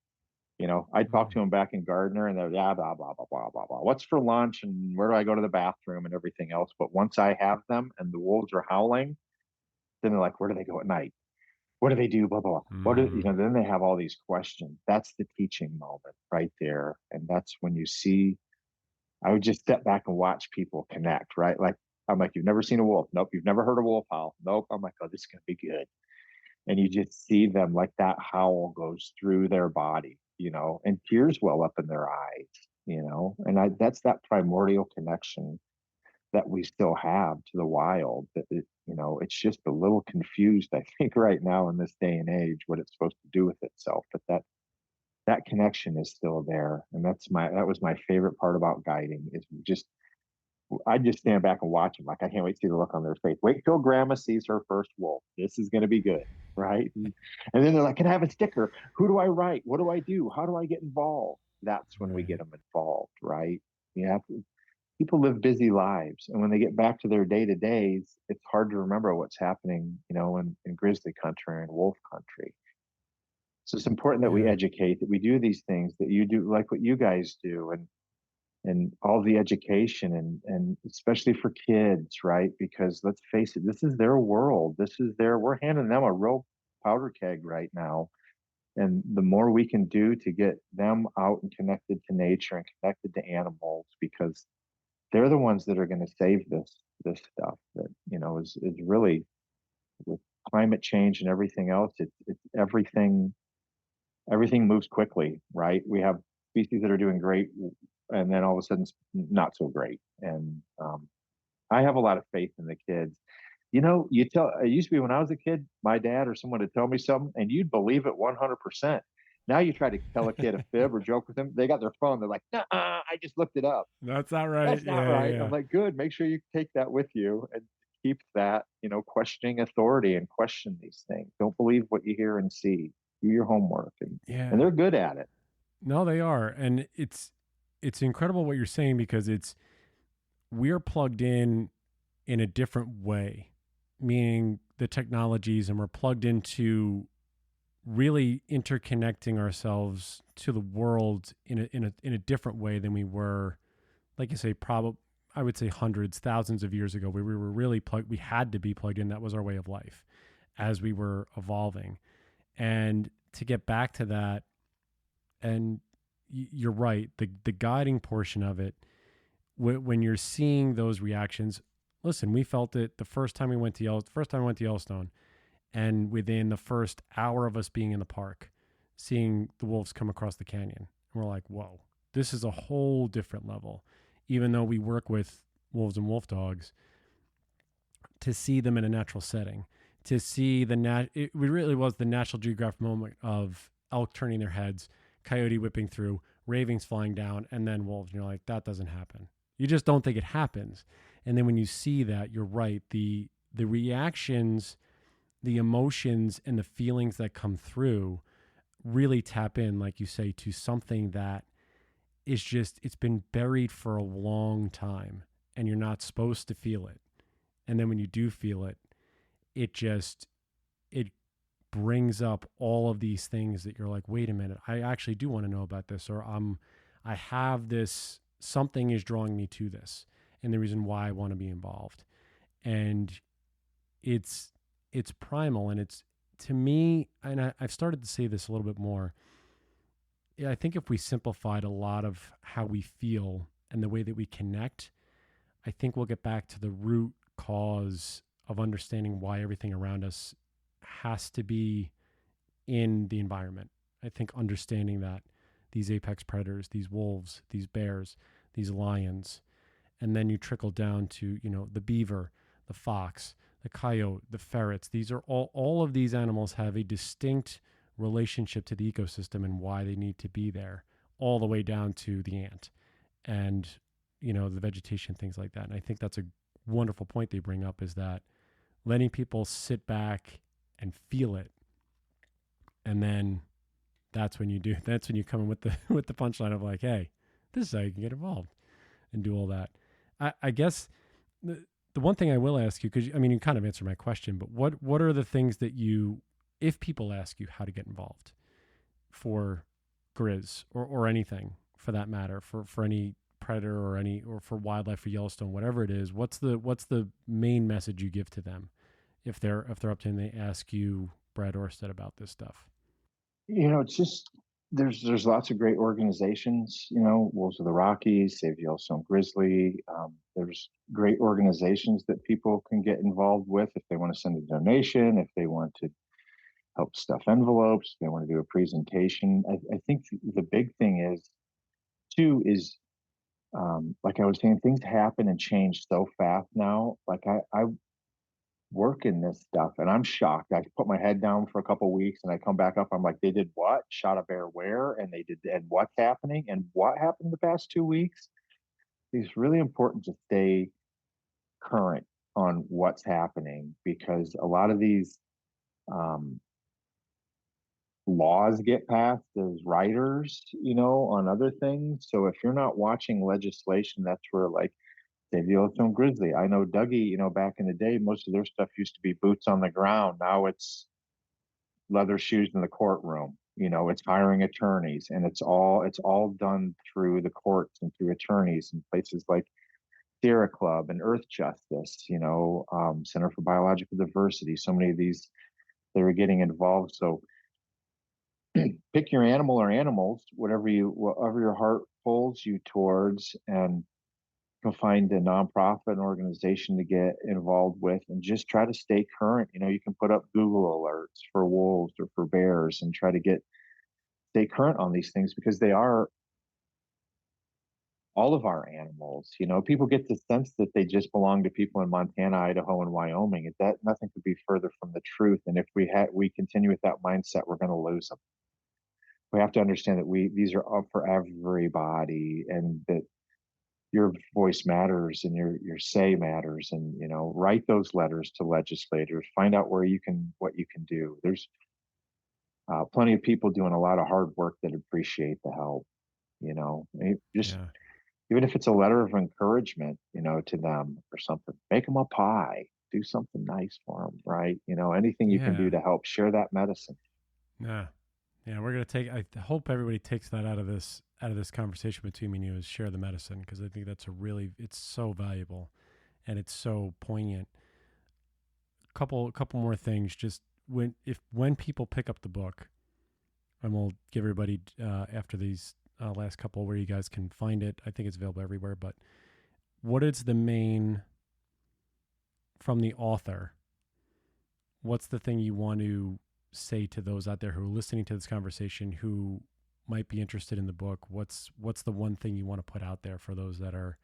I talked to them back in Gardner, and they're blah blah blah blah blah blah blah. What's for lunch, and where do I go to the bathroom, and everything else. But once I have them and the wolves are howling, then they're like, where do they go at night? What do they do? Blah blah blah. Then they have all these questions. That's the teaching moment right there, and that's when you see. I would just step back and watch people connect. Right, like I'm like, you've never seen a wolf? Nope. You've never heard a wolf howl? Nope. I'm like, oh, this is gonna be good. And you just see them, like that howl goes through their body, and tears well up in their eyes, and that's that primordial connection that we still have to the wild. It's just a little confused, I think, right now in this day and age, what it's supposed to do with itself. But that connection is still there, and that was my favorite part about guiding. Is just I just stand back and watch them. Like, I can't wait to see the look on their face. Wait till Grandma sees her first wolf. This is going to be good, right? And then they're like, "Can I have a sticker? Who do I write? What do I do? How do I get involved?" That's when we Right. get them involved, right? Yeah, people live busy lives, and when they get back to their day to days, it's hard to remember what's happening, in grizzly country and wolf country. So it's important that we Yeah. educate, that we do these things, that you do like what you guys do, and all the education, and especially for kids, right? Because let's face it, this is their world. We're handing them a real powder keg right now. And the more we can do to get them out and connected to nature and connected to animals, because they're the ones that are going to save this stuff that is really, with climate change and everything else. It's everything moves quickly, right? We have species that are doing great, and then all of a sudden not so great. And I have a lot of faith in the kids. It used to be when I was a kid, my dad or someone would tell me something, and you'd believe it 100%. Now you try to tell a kid a fib or joke with them, they got their phone. They're like, "Nah, I just looked it up. That's not right. That's not Yeah, yeah, right." I'm yeah. like, "Good. Make sure you take that with you and keep that, questioning authority and question these things. Don't believe what you hear and see. Do your homework." And Yeah. they're good at it. No, they are. And it's incredible what you're saying, because we're plugged in a different way, meaning the technologies, and we're plugged into really interconnecting ourselves to the world in a different way than we were, like you say, probably, I would say, hundreds, thousands of years ago, where we were really plugged. We had to be plugged in. That was our way of life as we were evolving. And to get back to that, and you're right, the guiding portion of it, when you're seeing those reactions. Listen, we felt it the first time we went to Yellowstone, and within the first hour of us being in the park, seeing the wolves come across the canyon, and we're like, "Whoa, this is a whole different level." Even though we work with wolves and wolf dogs, to see them in a natural setting, to see it really was the National Geographic moment of elk turning their heads, coyote whipping through, ravens flying down, and then wolves. And you're like, that doesn't happen. You just don't think it happens. And then when you see that, you're right. The reactions, the emotions, and the feelings that come through really tap in, like you say, to something that it's been buried for a long time, and you're not supposed to feel it. And then when you do feel it, it just, it brings up all of these things that you're like, wait a minute, I actually do want to know about this, or I have this, something is drawing me to this, and the reason why I want to be involved. And it's it's primal, and it's, to me, and I've started to say this a little bit more. Yeah, I think if we simplified a lot of how we feel and the way that we connect, I think we'll get back to the root cause of understanding why everything around us has to be in the environment. I think understanding that these apex predators, these wolves, these bears, these lions, and then you trickle down to, the beaver, the fox, the coyote, the ferrets. These are all of these animals have a distinct relationship to the ecosystem and why they need to be there, all the way down to the ant and, the vegetation, things like that. And I think that's a wonderful point they bring up, is that letting people sit back and feel it, and then that's when you come in with the with the punchline of like, hey, this is how you can get involved and do all that. I guess the one thing I will ask you, because I mean you kind of answered my question, but what are the things that you, if people ask you how to get involved for Grizz, or anything for that matter, for any predator, or any, or for wildlife, or Yellowstone, whatever it is, what's the main message you give to them if they're up to and they ask you, Brad Orsted, about this stuff? It's just there's lots of great organizations. Wolves of the Rockies, Save Yellowstone Grizzly. There's great organizations that people can get involved with if they want to send a donation, if they want to help stuff envelopes, if they want to do a presentation. I think the big thing is too is like I was saying, things happen and change so fast now. Like I work in this stuff and I'm shocked. I put my head down for a couple of weeks and I come back up. I'm like, they did what? Shot a bear where? And they did, and what's happening? And what happened the past 2 weeks? It's really important to stay current on what's happening because a lot of these um, laws get passed as writers, on other things. So if you're not watching legislation, that's where like Save the Yellowstone Grizzly. I know Dougie, back in the day, most of their stuff used to be boots on the ground. Now it's leather shoes in the courtroom. It's hiring attorneys, and it's all done through the courts and through attorneys in places like Sierra Club and Earth Justice. Center for Biological Diversity. So many of these they were getting involved. So pick your animal or animals, whatever your heart pulls you towards, and go find a nonprofit organization to get involved with and just try to stay current. You can put up Google alerts for wolves or for bears and try to stay current on these things because they are all of our animals. People get the sense that they just belong to people in Montana, Idaho, and Wyoming. That nothing could be further from the truth. And if we continue with that mindset, we're going to lose them. We have to understand that these are up for everybody, and that your voice matters and your say matters. And write those letters to legislators, find out what you can do. There's plenty of people doing a lot of hard work that appreciate the help. Just Yeah. even if it's a letter of encouragement, to them or something, make them a pie, do something nice for them, right? Anything you can do Yeah. to help share that medicine. Yeah. Yeah, we're gonna take. I hope everybody takes that out of this conversation between me and you, is share the medicine, because I think that's it's so valuable, and it's so poignant. Couple more things. Just when people pick up the book, and we'll give everybody after these last couple where you guys can find it. I think it's available everywhere. But what is the main, from the author? What's the thing you want to say to those out there who are listening to this conversation who might be interested in the book? What's the one thing you want to put out there for those that are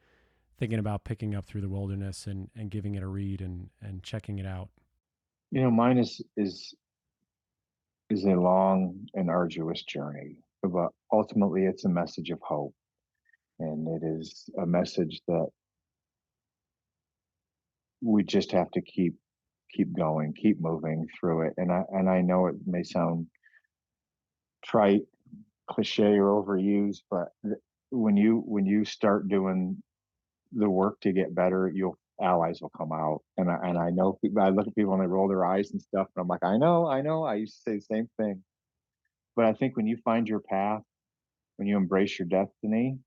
thinking about picking up Through the Wilderness and giving it a read and checking it out? Mine is a long and arduous journey, but ultimately it's a message of hope. And it is a message that we just have to keep going, keep moving through it. And I know it may sound trite, cliche, or overused, but when you start doing the work to get better, allies will come out. And I know I look at people and they roll their eyes and stuff, and I'm like, I know. I used to say the same thing. But I think when you find your path, when you embrace your destiny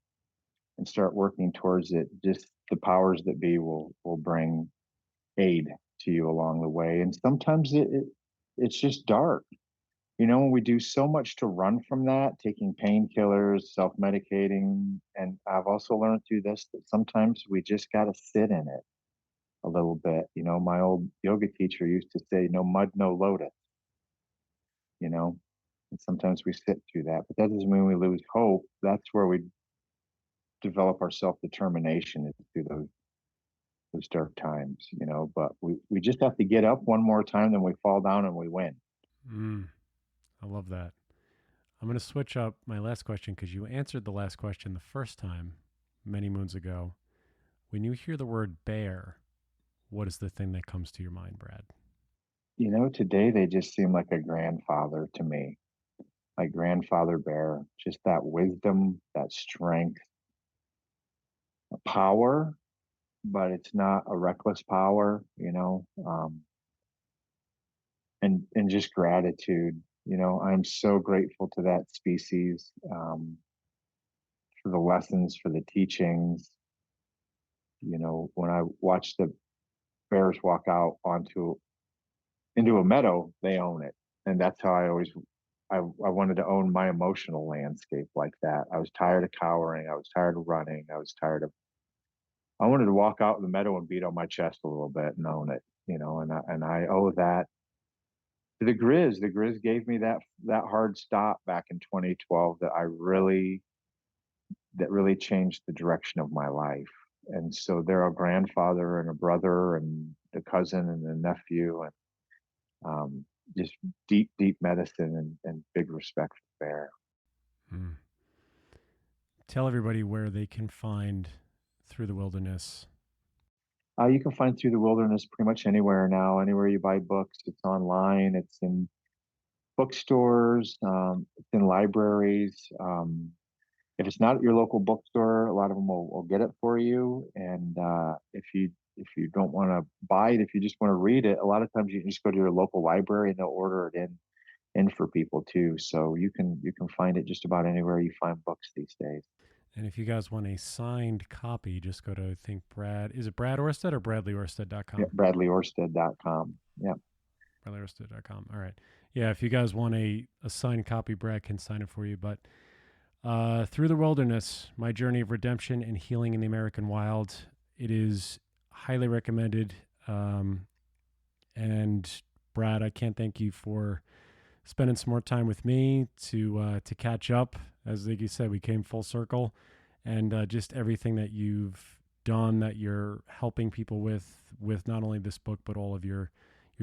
and start working towards it, just the powers that be will bring aid to you along the way. And sometimes it's just dark. You know, when we do so much to run from that, taking painkillers, self medicating. And I've also learned through this that sometimes we just got to sit in it a little bit. You know, my old yoga teacher used to say, no mud, no lotus, you know, and sometimes we sit through that, but that doesn't mean we lose hope. That's where we develop our self determination through those dark times, you know, but we just have to get up one more time, then we fall down and we win. I love that. I'm going to switch up my last question because you answered the last question the first time many moons ago. When you hear the word bear, what is the thing that comes to your mind, Brad? You know, today they just seem like a grandfather to me, like grandfather bear, just that wisdom, that strength, power, but it's not a reckless power, you know, and just gratitude. You know, I'm so grateful to that species, for the lessons, for the teachings. You know, when I watch the bears walk out onto into a meadow, they own it, and that's how I always. I wanted to own my emotional landscape like that. I was tired of cowering. I was tired of running. I was tired of. I wanted to walk out in the meadow and beat on my chest a little bit and own it, you know. And I owe that to the Grizz. The Grizz gave me that hard stop back in 2012 that really changed the direction of my life. And so they're a grandfather and a brother and a cousin and a nephew, and just deep medicine and big respect for Bear. Hmm. Tell everybody where they can find Through the Wilderness. You can find Through the Wilderness pretty much anywhere now. Anywhere you buy books, it's online. It's in bookstores. It's in libraries. If it's not at your local bookstore, a lot of them will get it for you. And if you don't want to buy it, if you just want to read it, a lot of times you can just go to your local library and they'll order it in for people too. So you can find it just about anywhere you find books these days. And if you guys want a signed copy, just go to, I think, is it Brad Orsted or BradleyOrsted.com? Yeah, BradleyOrsted.com. Yeah. BradleyOrsted.com. All right. Yeah, if you guys want a signed copy, Brad can sign it for you. But Through the Wilderness, My Journey of Redemption and Healing in the American Wild. It is highly recommended. And Brad, I can't thank you for spending some more time with me to catch up. As like you said, we came full circle, and just everything that you've done, that you're helping people with not only this book but all of your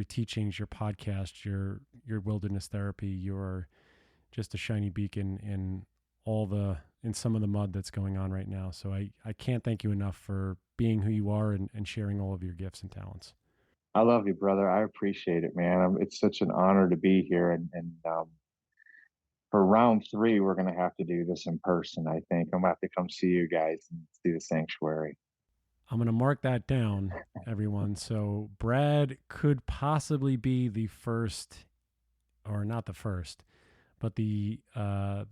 teachings, your podcast, your wilderness therapy. You're just a shiny beacon in some of the mud that's going on right now. So I can't thank you enough for being who you are and sharing all of your gifts and talents. I love you, brother. I appreciate it, man. It's such an honor to be here. And for round 3, we're going to have to do this in person. I think I'm going to have to come see you guys and see the sanctuary. I'm going to mark that down, everyone. So Brad could possibly be the first, or not the first, but the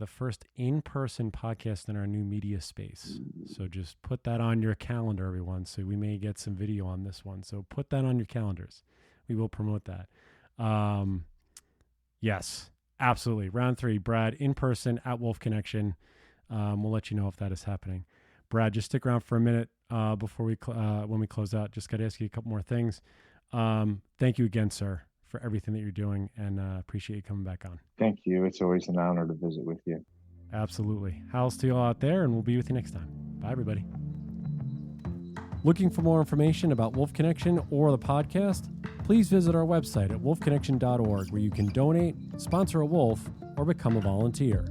first in-person podcast in our new media space. So just put that on your calendar, everyone. So we may get some video on this one. So put that on your calendars. We will promote that. Yes, absolutely. Round 3, Brad, in person at Wolf Connection. We'll let you know if that is happening. Brad, just stick around for a minute before when we close out. Just got to ask you a couple more things. Thank you again, sir, for everything that you're doing, and appreciate you coming back on. Thank you. It's always an honor to visit with you. Absolutely. How's to you all out there, and we'll be with you next time. Bye, everybody. Looking for more information about Wolf Connection or the podcast? Please visit our website at wolfconnection.org, where you can donate, sponsor a wolf, or become a volunteer.